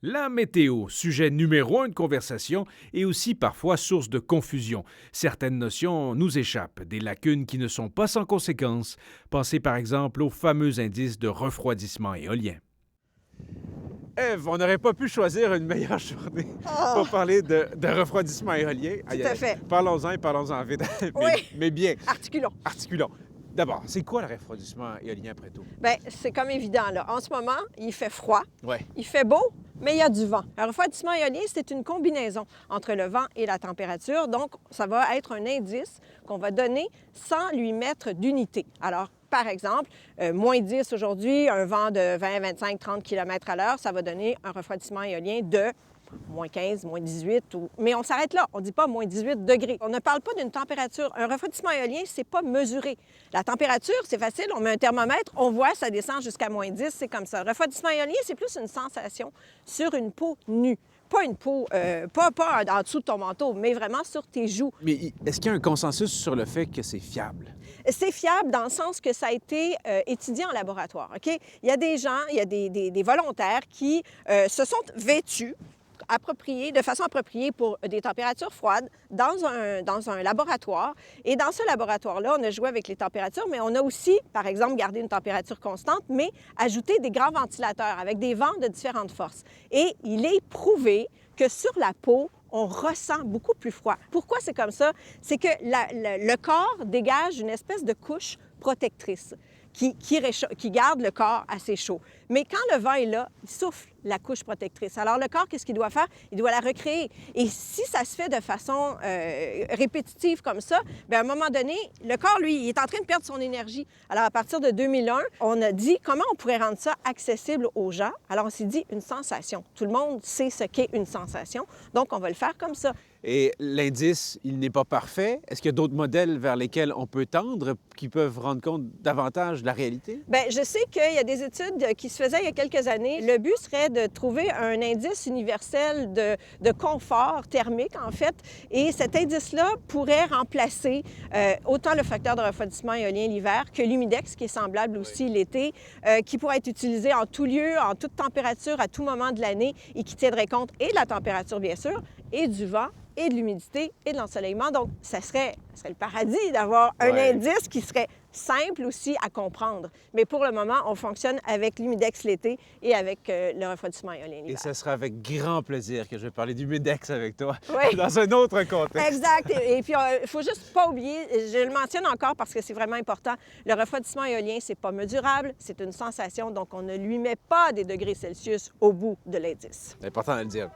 La météo, sujet numéro un de conversation et aussi parfois source de confusion. Certaines notions nous échappent, des lacunes qui ne sont pas sans conséquences. Pensez par exemple au fameux indice de refroidissement éolien. Ève, on n'aurait pas pu choisir une meilleure journée pour parler de refroidissement éolien. Tout à fait. Parlons-en et parlons-en vite, Oui. mais bien. Articulons. Articulons. D'abord, c'est quoi le refroidissement éolien après tout? Bien, c'est comme évident, là. En ce moment, il fait froid, Ouais. il fait beau, mais il y a du vent. Un refroidissement éolien, c'est une combinaison entre le vent et la température. Donc, ça va être un indice qu'on va donner sans lui mettre d'unité. Alors, par exemple, moins 10 aujourd'hui, un vent de 20, 25, 30 km à l'heure, ça va donner un refroidissement éolien de moins 15, moins 18, mais on s'arrête là. On ne dit pas moins 18 degrés. On ne parle pas d'une température. Un refroidissement éolien, c'est pas mesuré. La température, c'est facile. On met un thermomètre, on voit, ça descend jusqu'à moins 10, c'est comme ça. Le refroidissement éolien, c'est plus une sensation sur une peau nue. Pas une peau, pas en dessous de ton manteau, mais vraiment sur tes joues. Mais est-ce qu'il y a un consensus sur le fait que c'est fiable? C'est fiable dans le sens que ça a été étudié en laboratoire. OK? Il y a des gens, il y a des volontaires qui se sont vêtus de façon appropriée pour des températures froides dans un laboratoire. Et dans ce laboratoire-là, on a joué avec les températures, mais on a aussi, par exemple, gardé une température constante, mais ajouté des grands ventilateurs avec des vents de différentes forces. Et il est prouvé que sur la peau, on ressent beaucoup plus froid. Pourquoi c'est comme ça? C'est que le corps dégage une espèce de couche protectrice qui garde le corps assez chaud. Mais quand le vent est là, il souffle la couche protectrice. Alors, le corps, qu'est-ce qu'il doit faire? Il doit la recréer. Et si ça se fait de façon répétitive comme ça, bien, à un moment donné, le corps, lui, il est en train de perdre son énergie. Alors, à partir de 2001, on a dit comment on pourrait rendre ça accessible aux gens. Alors, on s'est dit une sensation. Tout le monde sait ce qu'est une sensation. Donc, on va le faire comme ça. Et l'indice, il n'est pas parfait. Est-ce qu'il y a d'autres modèles vers lesquels on peut tendre qui peuvent rendre compte davantage de la réalité? Bien, je sais qu'il y a des études qui se faisaient il y a quelques années. Le but serait de trouver un indice universel de confort thermique, en fait. Et cet indice-là pourrait remplacer autant le facteur de refroidissement éolien l'hiver que l'humidex, qui est semblable aussi l'été, qui pourrait être utilisé en tout lieu, en toute température, à tout moment de l'année et qui tiendrait compte et de la température, bien sûr, et du vent, et de l'humidité et de l'ensoleillement. Donc, ça serait le paradis d'avoir un indice qui serait simple aussi à comprendre. Mais pour le moment, on fonctionne avec l'humidex l'été et avec le refroidissement éolien l'hiver. Et ce sera avec grand plaisir que je vais parler d'humidex avec toi Oui. dans un autre contexte. Exact. Et puis, il ne faut juste pas oublier, je le mentionne encore parce que c'est vraiment important, le refroidissement éolien, c'est pas mesurable, c'est une sensation, donc on ne lui met pas des degrés Celsius au bout de l'indice. C'est important de le dire.